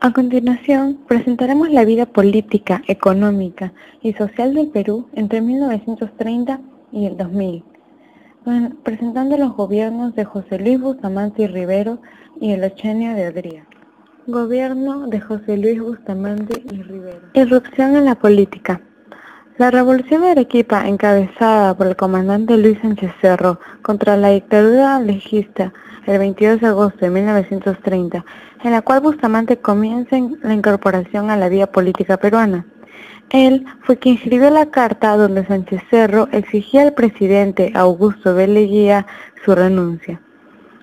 A continuación, presentaremos la vida política, económica y social del Perú entre 1930 y el 2000, presentando los gobiernos de José Luis Bustamante y Rivero y el ochenio de Odría. Gobierno de José Luis Bustamante y Rivero. Irrupción en la política. La revolución de Arequipa, encabezada por el comandante Luis Sánchez Cerro contra la dictadura legista el 22 de agosto de 1930, en la cual Bustamante comienza la incorporación a la vida política peruana. Él fue quien escribió la carta donde Sánchez Cerro exigía al presidente Augusto B. Leguía su renuncia.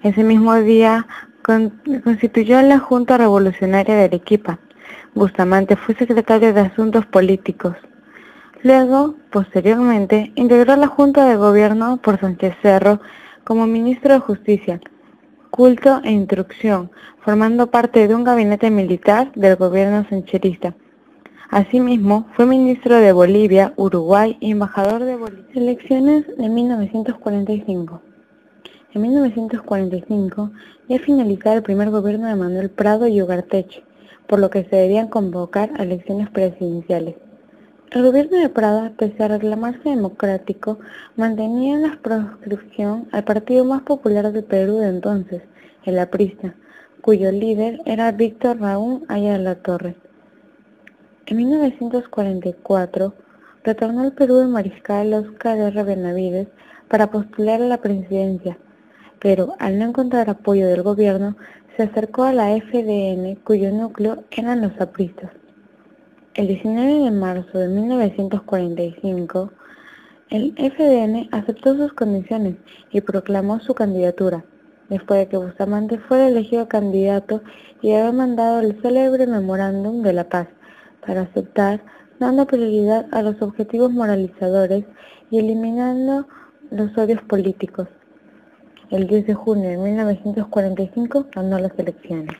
Ese mismo día constituyó la Junta Revolucionaria de Arequipa. Bustamante fue secretario de Asuntos Políticos. Luego, posteriormente, integró la Junta de Gobierno por Sánchez Cerro como ministro de Justicia, Culto e Instrucción, formando parte de un gabinete militar del gobierno sancherista. Asimismo, fue ministro de Bolivia, Uruguay y embajador de Bolivia. Elecciones de 1945. En 1945 ya finalizaba el primer gobierno de Manuel Prado y Ugarteche, por lo que se debían convocar a elecciones presidenciales. El gobierno de Prado, pese a reclamarse democrático, mantenía en la proscripción al partido más popular del Perú de entonces, el aprista, cuyo líder era Víctor Raúl Aya de la Torre. En 1944, retornó al Perú el mariscal Óscar R. Benavides para postular a la presidencia, pero al no encontrar apoyo del gobierno, se acercó a la FDN, cuyo núcleo eran los apristas. El 19 de marzo de 1945, el FDN aceptó sus condiciones y proclamó su candidatura, después de que Bustamante fuera elegido candidato y haber mandado el célebre Memorándum de la Paz para aceptar, dando prioridad a los objetivos moralizadores y eliminando los odios políticos. El 10 de junio de 1945 ganó las elecciones.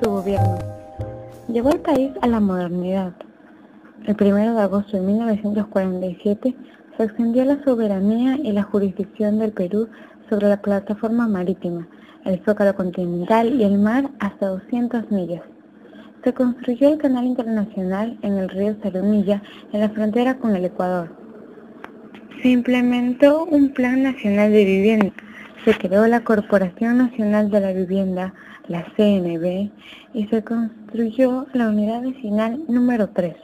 Su gobierno. Llevó al país a la modernidad. El 1 de agosto de 1947 se extendió la soberanía y la jurisdicción del Perú sobre la plataforma marítima, el zócalo continental y el mar hasta 200 millas. Se construyó el canal internacional en el río Zarumilla, en la frontera con el Ecuador. Se implementó un Plan Nacional de Vivienda. Se creó la Corporación Nacional de la Vivienda, la CNV, y se construyó la Unidad Vecinal número 3.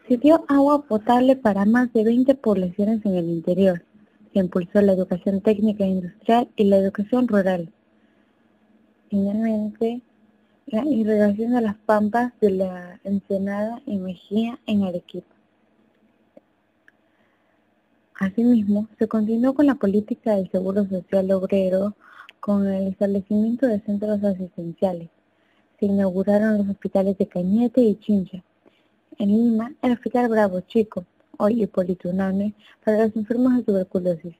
Se dio agua potable para más de 20 poblaciones en el interior. Se impulsó la educación técnica e industrial y la educación rural. Finalmente, la irrigación de las pampas de la Ensenada y Mejía en Arequipa. Asimismo, se continuó con la política del Seguro Social Obrero con el establecimiento de centros asistenciales. Se inauguraron los hospitales de Cañete y Chincha. En Lima, el Hospital Bravo Chico, hoy Hipólito Unanue, para los enfermos de tuberculosis.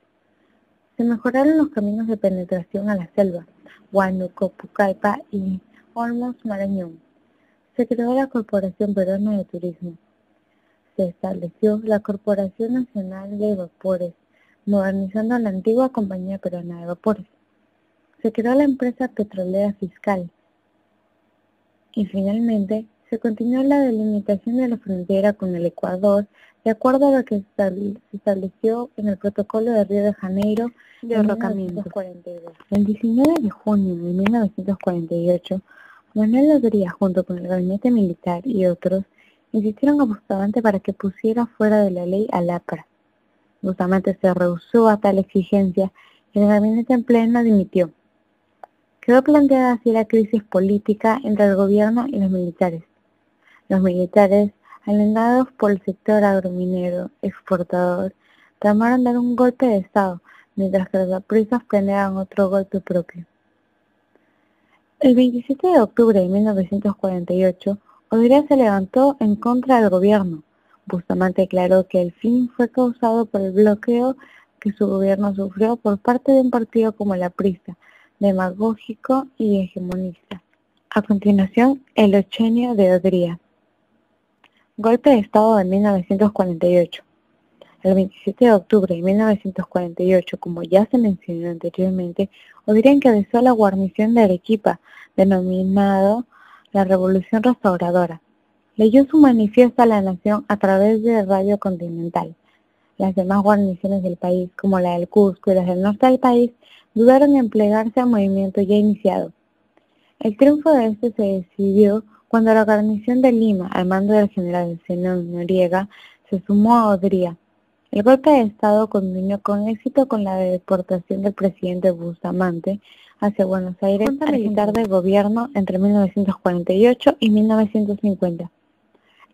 Se mejoraron los caminos de penetración a la selva, Huánuco, Pucallpa y Olmos Marañón. Se creó la Corporación Peruana de Turismo. Se estableció la Corporación Nacional de Vapores, modernizando la antigua Compañía Peruana de Vapores. Se creó la Empresa Petrolera Fiscal. Y finalmente, se continuó la delimitación de la frontera con el Ecuador, de acuerdo a lo que se estableció en el Protocolo de Río de Janeiro de ahorcamiento. El 19 de junio de 1948, Manuel Odría, junto con el gabinete militar y otros, insistieron a Bustamante para que pusiera fuera de la ley al APRA. Bustamante se rehusó a tal exigencia y el gabinete en pleno dimitió. Quedó planteada así la crisis política entre el gobierno y los militares. Los militares, alentados por el sector agrominero exportador, tramaron dar un golpe de Estado, mientras que los apristas planeaban otro golpe propio. El 27 de octubre de 1948, Odría se levantó en contra del gobierno. Bustamante declaró que el fin fue causado por el bloqueo que su gobierno sufrió por parte de un partido como el aprista, demagógico y hegemonista. A continuación, el ochenio de Odría. Golpe de Estado de 1948. El 27 de octubre de 1948, como ya se mencionó anteriormente, Odría encabezó la guarnición de Arequipa, denominado la Revolución Restauradora. Leyó su manifiesto a la nación a través de Radio Continental. Las demás guarniciones del país, como la del Cusco y las del norte del país, dudaron en plegarse al movimiento ya iniciado. El triunfo de este se decidió cuando la guarnición de Lima, al mando del general Zenón Noriega, se sumó a Odría. El golpe de Estado culminó con éxito con la deportación del presidente Bustamante hacia Buenos Aires, junta militar del gobierno entre 1948 y 1950.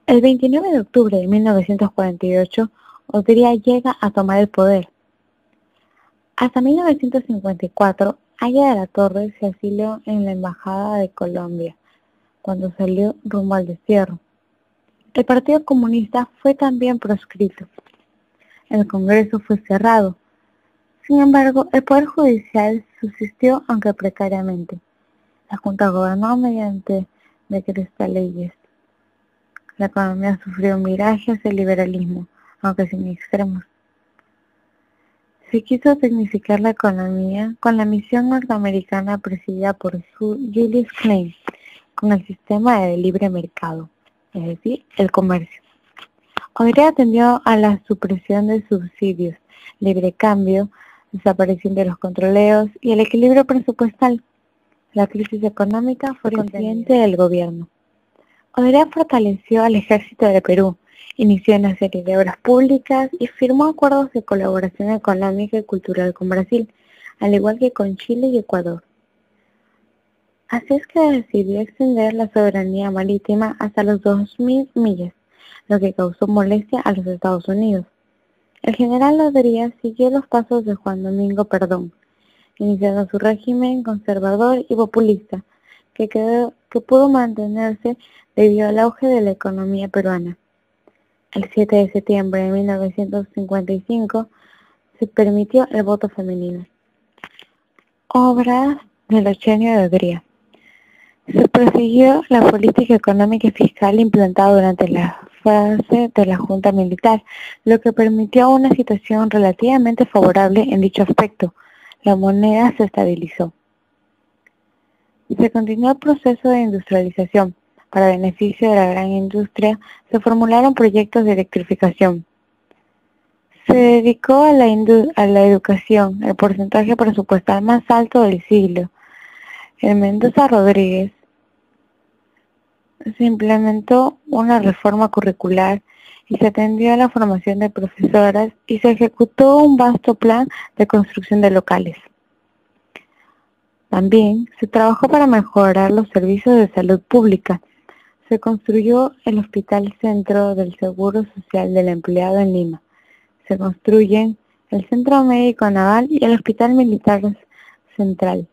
El 29 de octubre de 1948, Odría llega a tomar el poder. Hasta 1954, Aya de la Torre se asilió en la Embajada de Colombia, cuando salió rumbo al destierro. El Partido Comunista fue también proscrito. El Congreso fue cerrado. Sin embargo, el Poder Judicial subsistió, aunque precariamente. La Junta gobernó mediante decretos de leyes. La economía sufrió un viraje hacia el liberalismo, aunque sin extremos. Se quiso tecnificar la economía con la misión norteamericana presidida por Julius Klein, con el sistema de libre mercado, es decir, el comercio. Odría atendió a la supresión de subsidios, libre cambio, desaparición de los controleos y el equilibrio presupuestal. La crisis económica fue consciente del gobierno. Odría fortaleció al ejército de Perú, inició una serie de obras públicas y firmó acuerdos de colaboración económica y cultural con Brasil, al igual que con Chile y Ecuador. Así es que decidió extender la soberanía marítima hasta los 2.000 millas, lo que causó molestia a los Estados Unidos. El general Odría siguió los pasos de Juan Domingo Perón, iniciando su régimen conservador y populista, que pudo mantenerse debido al auge de la economía peruana. El 7 de septiembre de 1955 se permitió el voto femenino. Obras del ochenio de Odría. Se persiguió la política económica y fiscal implantada durante la fase de la Junta Militar, lo que permitió una situación relativamente favorable en dicho aspecto. La moneda se estabilizó. Se continuó el proceso de industrialización. Para beneficio de la gran industria, se formularon proyectos de electrificación. Se dedicó a la educación, el porcentaje presupuestal más alto del siglo. En Mendoza Rodríguez se implementó una reforma curricular y se atendió a la formación de profesoras y se ejecutó un vasto plan de construcción de locales. También se trabajó para mejorar los servicios de salud pública. Se construyó el Hospital Centro del Seguro Social del Empleado en Lima. Se construyen el Centro Médico Naval y el Hospital Militar Central.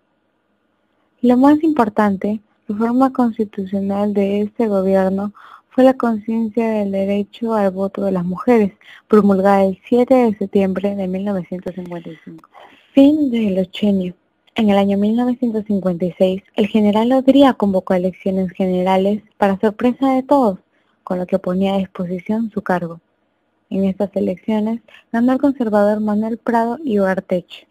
Lo más importante, la reforma constitucional de este gobierno fue la conciencia del derecho al voto de las mujeres, promulgada el 7 de septiembre de 1955. Fin del ochenio. En el año 1956, el general Odría convocó elecciones generales para sorpresa de todos, con lo que ponía a disposición su cargo. En estas elecciones ganó el conservador Manuel Prado y Ugarteche.